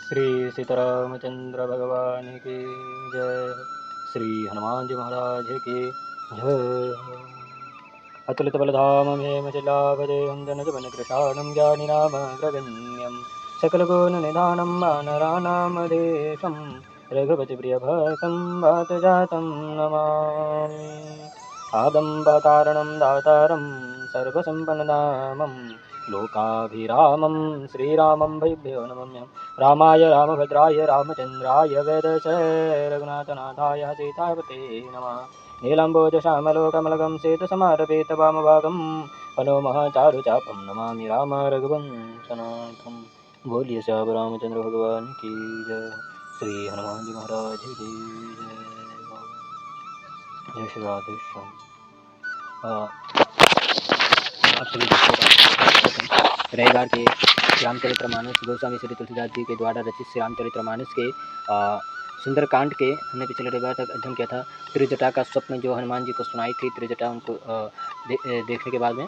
श्री सीतारामचंद्र भगवान की जय। श्री हनुमान जी महाराज की जय। अतुलित बलधाम हेमशिलाभदेहं जनजवन कृशानं ज्ञानिनामग्रगण्यं सकलगुणनिधानं वानराणामधीशं रघुपतिप्रियभक्तं वातजातं नमामि। आदम्बतारणं दातारं सर्वसम्पन्ननामं लोकाभिरामं श्रीरामं भयभ्यो नमम्यहं। रामाय रामभद्राय रामचन्द्राय वेदसे रघुनाथनाथाय सीतापते नमः। नीलाम्बोजश्यामलोकमलगं सीतसमारभेतवामभागं मनोमः चारुचापं नमामि राम रघुवंशनाथं। बोलिए श्याम रामचंद्र भगवान की जय। श्री हनुमान जी महाराज की जय। जय श्री राधे श्याम। आप सभी दोस्तों का रविवार के रामचरितमानस गोस्वामी श्री तुलसीदास जी के द्वारा रचित श्री रामचरितमानस के सुंदरकांड के हमने पिछले रविवार तक अध्ययन किया था। त्रिजटा का स्वप्न जो हनुमान जी को सुनाई थी, त्रिजटा उनको देखने के बाद में,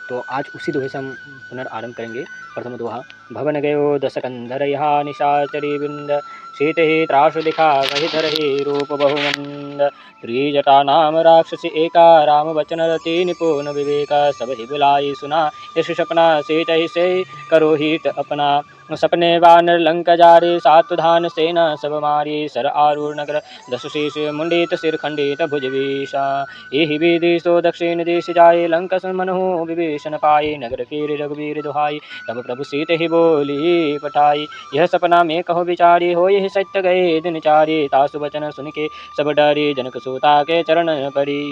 तो आज उसी दोहे से हम पुनर्आरंभ करेंगे। प्रथम दोहा। भवन गयो दस कंधर यहाँ निशाचरी बिंद, शीत ही त्रासु दिखा वही धर ही रूप बहुमंद। त्रिजटा नाम राक्षसी एका, राम वचन रति निपुण विवेका। सब ही बुलाई सुना यश सपना, सीत ही से करो हित अपना। सपने वानर लंक जारे, सातुधान सेना सब मारी। सर आरूढ़ नगर दस शीश, मुंडित सिर खंडित भुज विषा। यही विधि सो दक्षिण देश जाए, लंका मनहु विभीषण पाए। नगर फिर रघुवीर दुहाई, तब प्रभु सीत ही बोली पठाई। यह सपना में कहो विचारी, हो यह सत्य गए दिन चारी। तासु वचन सुन के सब डरी, जनक सूता के चरण पड़ी।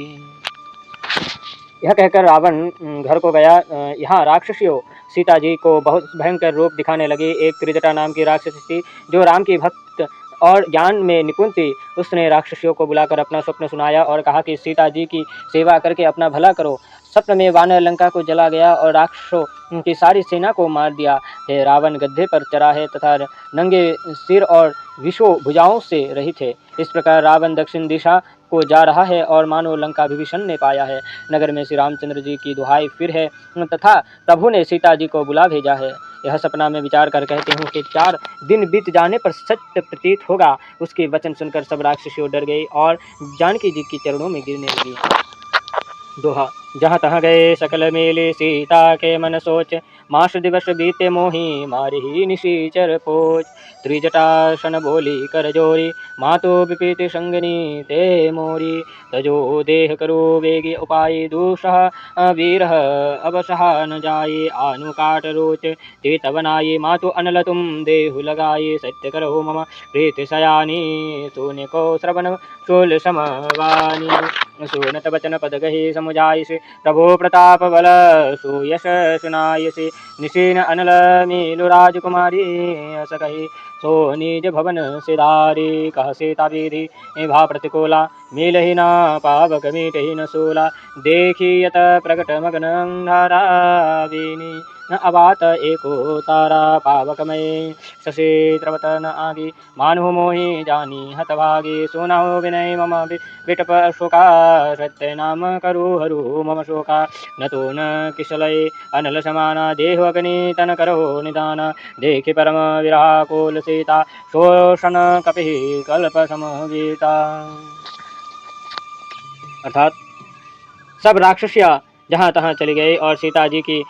यह कहकर रावण घर को गया। यहाँ राक्षसियों सीता जी को बहुत भयंकर रूप दिखाने लगी। एक त्रिजटा नाम की राक्षसी थी जो राम की भक्त और ज्ञान में निपुण थी। उसने राक्षसियों को बुलाकर अपना स्वप्न सुनाया और कहा कि सीता जी की सेवा करके अपना भला करो। स्वप्न में वानर लंका को जला गया और राक्षसों की सारी सेना को मार दिया है। रावण गड्ढे पर चढ़ा है तथा नंगे सिर और विषो भुजाओं से रहित है। इस प्रकार रावण दक्षिण दिशा को जा रहा है और मानो लंका विभीषण ने पाया है। नगर में श्री रामचंद्र जी की दुहाई फिर है तथा प्रभु ने सीता जी को बुला भेजा है। यह सपना में विचार कर कहते हूँ कि 4 दिन बीत जाने पर सत्य प्रतीत होगा। उसके वचन सुनकर सब राक्षसियों डर गई और जानकी जी के चरणों में गिरने लगी। दोहा। जहाँ तहाँ गए सकल मेले, सीता के मन सोच। मास दिवस बीते मोही, मारही निशीचर पोच। त्रिजटासन बोली कर जोरी, मातो विपीति संगनी ते मोरी। तजो देह करो वेगी उपाय, दूसह वीर अब सहा न जाये। आनु काट रोच ते तब नाये, मातो अनल तुम देहु लगाये। सत्य करो मम प्रीति सयानी, सोने को श्रवण शूल समवानी। सुनत वचन पद गही समुझाइसि, प्रभु प्रताप बल सुयश सुनाइसि। निशीन अनल मीलु राजकुमारी, अस कही सो निज भवन सिधारी। कह सीता विधि भा प्रतिकूला, मिलहि न पावक मीटहि न सूला। देखी यत प्रकट मगन धारा, बीनी न अबात एको तारा। पावक मय शशि द्रवत न आगी, मानु मोहि जानी हतभागी। सुनहु विनय मम विटप शोका, सत्य नाम करु हरू मम शोका। न तो न किशलय अनल समाना, देहु अग्नि तन करो निदाना। देखि परम विराकुल सीता, शोषण कपि कल्प समगीता। अर्थात सब राक्षसियाँ जहाँ तहाँ चली गई और सीता जी की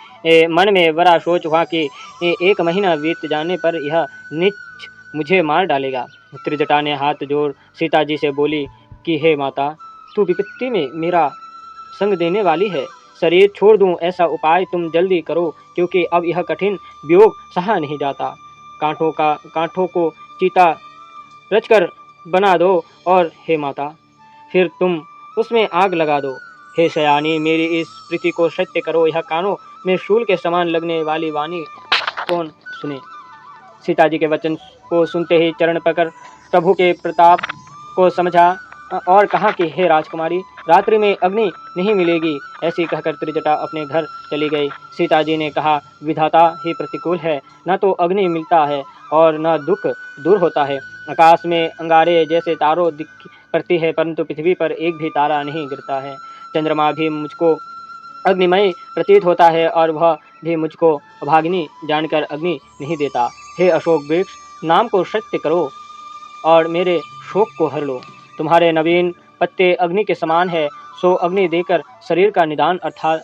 मन में बड़ा सोच हुआ कि 1 महीना बीत जाने पर यह नीच मुझे मार डालेगा। त्रिजटा ने हाथ जोड़ सीता जी से बोली कि हे माता, तू विपत्ति में मेरा संग देने वाली है। शरीर छोड़ दूं ऐसा उपाय तुम जल्दी करो, क्योंकि अब यह कठिन वियोग सहा नहीं जाता। कांठों को चीता रचकर बना दो और हे माता फिर तुम उसमें आग लगा दो। हे शयानी, मेरी इस प्रीति को सत्य करो। यह कानों में शूल के समान लगने वाली वाणी कौन सुने। सीता जी के वचन को सुनते ही चरण पकड़ प्रभु के प्रताप को समझा और कहा कि हे राजकुमारी, रात्रि में अग्नि नहीं मिलेगी। ऐसी कहकर त्रिजटा अपने घर चली गई। सीता जी ने कहा, विधाता ही प्रतिकूल है, न तो अग्नि मिलता है और न दुख दूर होता है। आकाश में अंगारे जैसे तारों दिख पड़ती है, परंतु पृथ्वी पर एक भी तारा नहीं गिरता है। चंद्रमा भी मुझको अग्निमय प्रतीत होता है और वह भी मुझको अभागिनी जानकर अग्नि नहीं देता। हे अशोक वृक्ष, नाम को सत्य करो और मेरे शोक को हर लो। तुम्हारे नवीन पत्ते अग्नि के समान है, सो अग्नि देकर शरीर का निदान अर्थात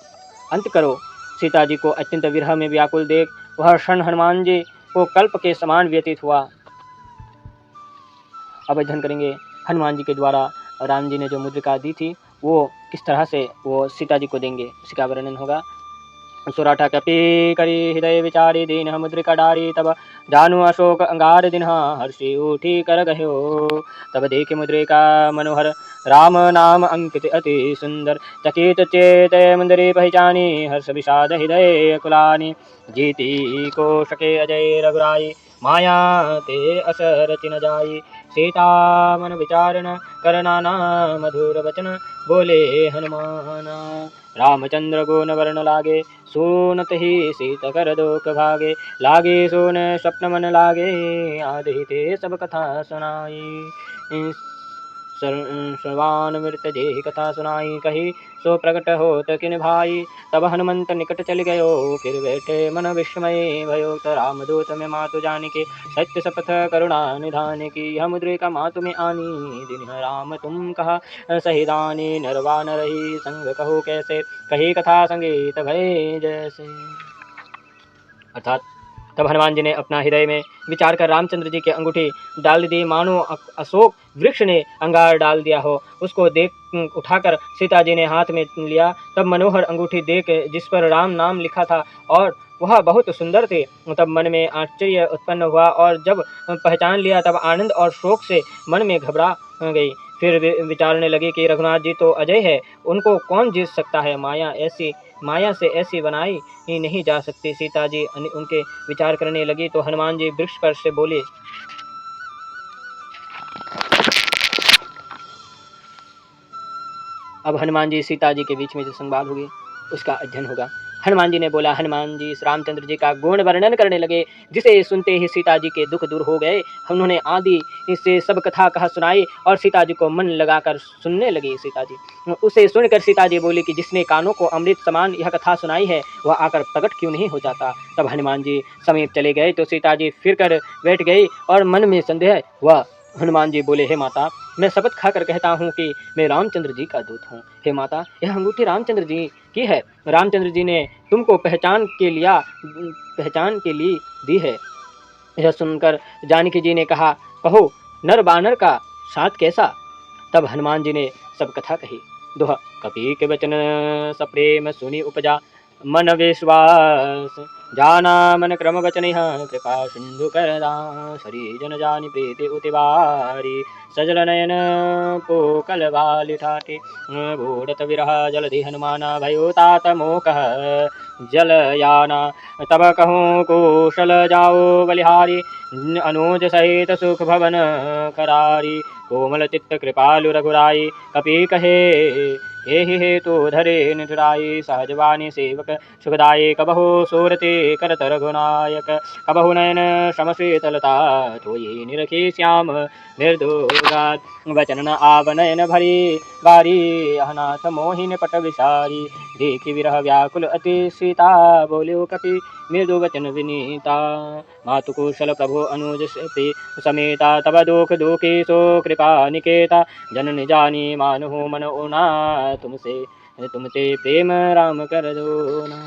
अंत करो। सीता जी को अत्यंत विरह में व्याकुल देख वह क्षण हनुमान जी को कल्प के समान व्यतीत हुआ। अब अध्ययन करेंगे हनुमान जी के द्वारा राम जी ने जो मुद्रिका दी थी वो किस तरह से वो सीता जी को देंगे, उसका वर्णन होगा। सुराठा कपि करी हृदय विचारी दीन मुद्रिका डारी, तब जानु अशोक अंगार दिन हर्षि उठी कर गयो। तब देख मुद्रिका मनोहर राम नाम अंकित अति सुंदर, चकित चेत मुंदरी पहचानी हर्ष विषाद हृदय कुलानी। जीती को सके अजय रघुराई, माया ते असर चिन जाई। सीता मन विचारण कर नाना मधुर वचन, बोले हनुमाना रामचंद्र गुण वर्ण लागे। सुनत ही सीत कर दुख भागे, लागे सोन स्वप्न मन लागे। आदि ते सब कथा सुनाई, श्रवान मृत जे कथा सुनाई। कही सो प्रकट होत किन भाई, तब हनुमंत निकट चल गयो। फिर बैठे मन विस्मय भयो, त रामदूत में मातु जानिके। सत्य शपथ करुणा निधान की, हम मुद्रिका मातु में आनी। दिन राम तुम कहा सहिदानी, नरवा न रही संग कहो कैसे। कही कथा संगीत भय जैसे। अर्थात तब हनुमान जी ने अपना हृदय में विचार कर रामचंद्र जी के अंगूठी डाल दी, मानो अशोक वृक्ष ने अंगार डाल दिया हो। उसको देख उठाकर सीता जी ने हाथ में लिया। तब मनोहर अंगूठी देख जिस पर राम नाम लिखा था और वह बहुत सुंदर थे, तब मन में आश्चर्य उत्पन्न हुआ और जब पहचान लिया तब आनंद और शोक से मन में घबरा गई। फिर विचारने लगे कि रघुनाथ जी तो अजय है, उनको कौन जीत सकता है। माया से ऐसी बनाई ही नहीं जा सकती। सीता जी उनके विचार करने लगी तो हनुमान जी वृक्ष पर से बोले। अब हनुमान जी सीता जी के बीच में जो संवाद होगी उसका अध्ययन होगा। हनुमान जी ने बोला, हनुमान जी रामचंद्र जी का गुण वर्णन करने लगे, जिसे सुनते ही सीता जी के दुख दूर हो गए। उन्होंने आदि से सब कथा कहा सुनाई और सीता जी को मन लगाकर सुनने लगी। सीता जी उसे सुनकर सीता जी बोली कि जिसने कानों को अमृत समान यह कथा सुनाई है वह आकर प्रकट क्यों नहीं हो जाता। तब हनुमान जी समीप चले गए तो सीता जी फिर कर बैठ गई और मन में संदेह हुआ। हनुमान जी बोले, हे माता, मैं शपथ खाकर कहता हूँ कि मैं रामचंद्र जी का दूत हूँ। हे माता, यह अंगूठी रामचंद्र जी की है। रामचंद्र जी ने तुमको पहचान के लिए दी है। यह सुनकर जानकी जी ने कहा, कहो नर बानर का साथ कैसा। तब हनुमान जी ने सब कथा कही। दोहा कपि के वचन सप्रेम सुनि उपजा, मन विश्वास जाना मन क्रम वचन कृपा सिंधु करदा। सरी जन जानि प्रीति उतिवारी, सजल नयन पोकल वाली ठाटे। बूढ़त विरह जलधि हनुमाना, भयो तात मोकह जलयाना। तब कहूँ कौशल जाओ बलिहारी, अनुज सहित सुख भवन करारी। कोमल चित्त कृपालु रघुराई, कपि कहे एहि हेतु धरे निठुराई। सहजवानी सेवक सुखदाई, कबहु सोरते करत रघुनायक। कबहु नयन समशीतलता, धोई निरखी श्याम निर्दोगात। वचन न आव नयन भरी बारी, अहनाथ मोहिन पट विसारी। देखि विरह व्याकुल अति सीता, बोल्यो कपि मृदु वचन विनीता। मातु कुशल प्रभु अनुज समेता, तब दुख दुखी सो कृपा निकेता। जनन जानी मानु मन उना, तुमसे प्रेम राम कर दो ना।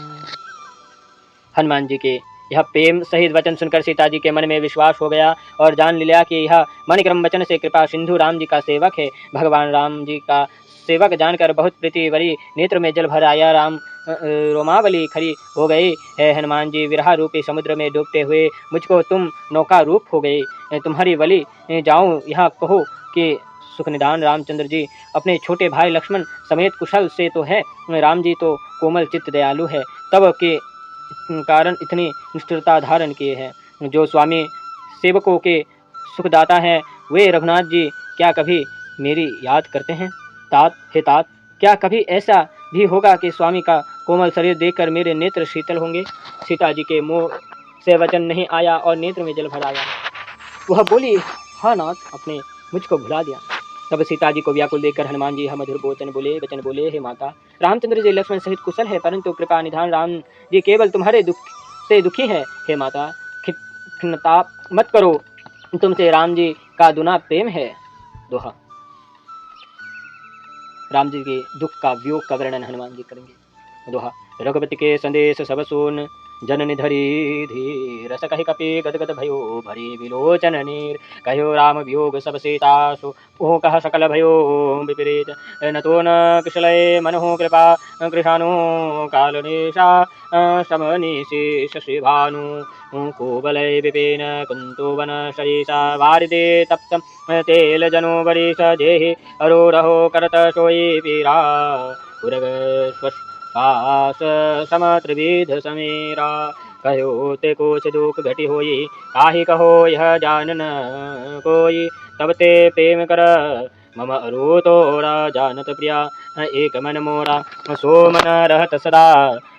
हनुमान जी के यह प्रेम सहित वचन सुनकर सीता जी के मन में विश्वास हो गया और जान लिया कि यह मणिक्रम वचन से कृपा सिंधु राम जी का सेवक है। भगवान राम जी का सेवक जानकर बहुत प्रीति भरी नेत्र में जल भर आया। राम रोमावली खड़ी हो गई है। हनुमान जी विरह रूपी समुद्र में डूबते हुए, मुझको तुम नौका रूप हो गई, तुम्हारी बलि जाऊं यहाँ कहो कि सुखनिदान। रामचंद्र जी अपने छोटे भाई लक्ष्मण समेत कुशल से तो है, राम जी तो कोमल चित्त दयालु है, तब के कारण इतनी निष्ठुरता धारण किए हैं। जो स्वामी सेवकों के सुखदाता हैं वे रघुनाथ जी क्या कभी मेरी याद करते हैं। तात हे तात, क्या कभी ऐसा भी होगा कि स्वामी का कोमल शरीर देखकर मेरे नेत्र शीतल होंगे। सीता जी के मुंह से वचन नहीं आया और नेत्र में जल भर आया। वह बोली, हाँ नाथ, अपने मुझको भुला दिया। तब सीता जी को व्याकुल देखकर हनुमान जी मधुर वचन बोले, हे माता, रामचंद्र जी लक्ष्मण सहित कुशल है, परंतु कृपा निधान राम जी केवल तुम्हारे दुख से दुखी है। हे माता, खिन्नता मत करो, तुमसे राम जी का दुना प्रेम है। दोहा। राम जी के दुख का वियोग का वर्णन हनुमान जी करेंगे। दोहा। रघुपति के संदेश सब सुन जननि धरी धीर रस कहि कपि गदगद भयो भरी विलोचन नीर कहो राम वियोग सब सीता सु ओह कह सकल भयो विपरीत न तो न कुशलय मनोह कृपा कृषाणु कालनेशा समनीशि शशि भानु कोबलय विपिन कुंतो वन सरिसा वारिदे तप्त तेल जनो वरिष जेहि अरोरहो करत सोई पीरा उरग पास सम त्रिविध समीरा कहो ते कुछ दुख घटी होई काहि कहो यह जानन कोई तब ते प्रेम कर मम अरो तोरा जानत प्रिया एक मन मोरा सो मन रहत सदा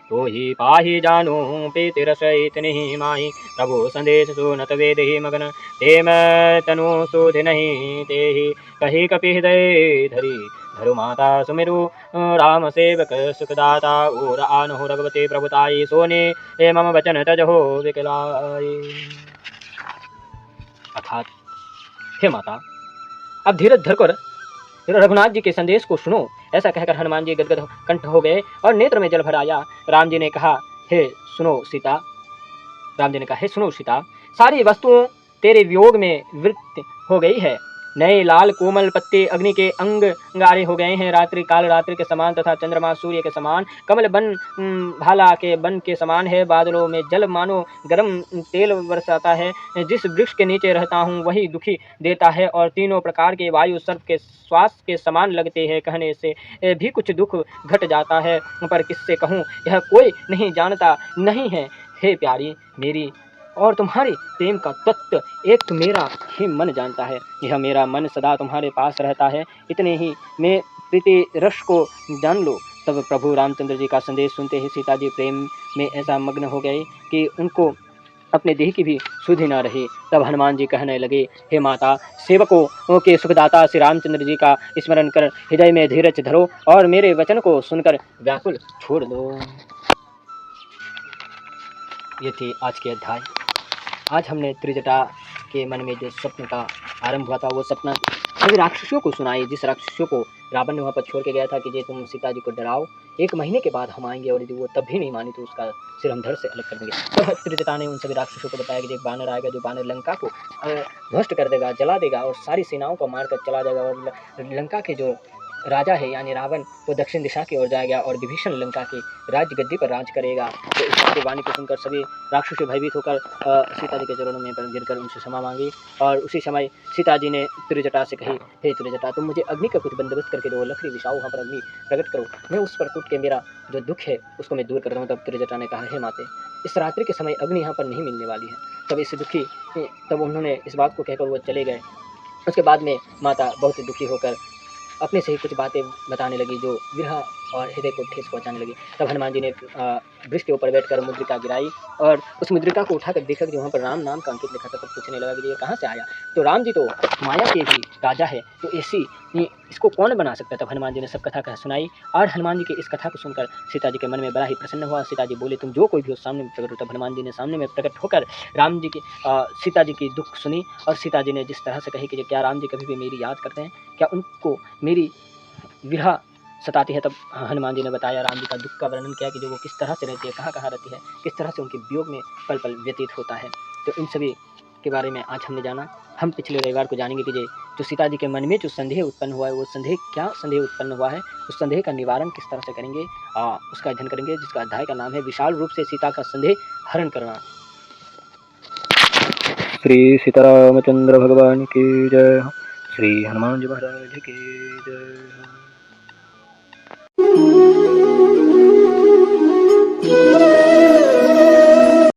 तो ही पाही जानो प्रीति रस इतनी माही प्रभु संदेश सुनत वेद ही मगन ते मैं तनु सुध नहीं ते ही कही कपि हृदय धरी धरु माता सुमिरु राम सेवक सुखदाता और आनहु रघुपति प्रभुताई सोने हे मम वचन तजहो विकलाई। अर्थात हे माता, अब धीरज धरकर रघुनाथ जी के संदेश को सुनो। ऐसा कहकर हनुमान जी गदगद कंठ हो गए और नेत्र में जल भर आया। राम जी ने कहा, हे सुनो सीता। राम जी ने कहा, हे सुनो सीता, सारी वस्तुओं तेरे वियोग में वृत्त हो गई है। नए लाल कोमल पत्ते अग्नि के अंगारे हो गए हैं। रात्रि काल रात्रि के समान तथा चंद्रमा सूर्य के समान। कमल बन भाला के बन के समान है। बादलों में जल मानो गर्म तेल बरसाता है। जिस वृक्ष के नीचे रहता हूँ वही दुखी देता है और तीनों प्रकार के वायु सर्प के श्वास के समान लगते हैं। कहने से भी कुछ दुख घट जाता है, पर किससे कहूँ यह कोई नहीं जानता नहीं है। हे प्यारी, मेरी और तुम्हारे प्रेम का तत्व एक तो मेरा ही मन जानता है। यह मेरा मन सदा तुम्हारे पास रहता है। इतने ही में प्रीति रस को जान लो। तब प्रभु रामचंद्र जी का संदेश सुनते ही सीता जी प्रेम में ऐसा मग्न हो गए कि उनको अपने देह की भी सुधि न रही। तब हनुमान जी कहने लगे, हे माता, सेवकों के सुखदाता श्री रामचंद्र जी का स्मरण कर हृदय में धीरज धरो और मेरे वचन को सुनकर व्याकुल छोड़ दो। ये थी आज के अध्याय। आज हमने त्रिजटा के मन में जो स्वप्न का आरंभ हुआ था वो सपना सभी राक्षसियों को सुनाई। जिस राक्षसियों को रावण ने वहाँ पर छोड़ के गया था कि ये तुम सीता जी को डराओ, 1 महीने के बाद हम आएंगे और यदि वो तब भी नहीं मानी तो उसका सिर हम धड़ से अलग कर देंगे। तब त्रिजटा ने उन सभी राक्षसों को बताया कि एक बानर आएगा जो बानर लंका को ध्वस्त कर देगा, जला देगा और सारी सेनाओं को मारकर चला जाएगा और लंका के जो राजा है यानी रावण वो दक्षिण दिशा की ओर जाएगा और विभीषण लंका की राज्य गद्दी पर राज करेगा। तो इस वाणी को सुनकर सभी राक्षस भयभीत होकर सीता जी के चरणों में गिरकर उनसे क्षमा मांगी। और उसी समय सीता जी ने त्रिजटा से कही, हे त्रिजटा, तुम मुझे अग्नि का कुछ बंदोबस्त करके दो, लकड़ी बिछाओ, वहाँ पर अग्नि प्रकट करो, मैं उस पर टूट के मेरा जो दुख है उसको मैं दूर कर रहा हूँ। तब त्रिजटा ने कहा, हे माते, इस रात्रि के समय अग्नि यहाँ पर नहीं मिलने वाली है। तब इससे दुखी तब उन्होंने इस बात को कहकर वो चले गए। उसके बाद में माता बहुत दुखी होकर अपने से ही कुछ बातें बताने लगी जो विरह और हृदय को ठेस पहुंचाने लगी। तब हनुमान जी ने वृक्ष के ऊपर बैठकर मुद्रिका गिराई और उस मुद्रिका को उठाकर देखा कि वहाँ पर राम नाम का अंकित लिखा था। तब पूछने लगा कि ये कहाँ से आया। तो राम जी तो माया के भी राजा है, तो ऐसी इसको कौन बना सकता है। तब हनुमान जी ने सब कथा कह सुनाई और हनुमान जी की इस कथा को सुनकर सीता जी के मन में बड़ा ही प्रसन्न हुआ। सीता जी बोले, तुम जो कोई भी हो सामने में प्रकट हो। तब हनुमान जी ने सामने में प्रकट होकर राम जी की सीता जी की दुख सुनी और सीता जी ने जिस तरह से कही कि क्या राम जी कभी भी मेरी याद करते हैं, क्या उनको मेरी विरह सताती है। तब हनुमान जी ने बताया राम जी का दुख का वर्णन किया कि जो वो किस तरह से रहती है, कहाँ कहाँ रहती है, किस तरह से उनके वियोग में पल पल व्यतीत होता है। तो इन सभी के बारे में आज हमने जाना। हम पिछले रविवार को जानेंगे कि जो सीता जी के मन में जो संदेह उत्पन्न हुआ है वो संदेह क्या संदेह उत्पन्न हुआ है, उस संदेह का निवारण किस तरह से करेंगे, उसका अध्ययन करेंगे, जिसका अध्याय का नाम है विशाल रूप से सीता का संदेह हरण करना। श्री सीतारामचंद्र भगवान की जय। श्री हनुमान जी महाराज की जय।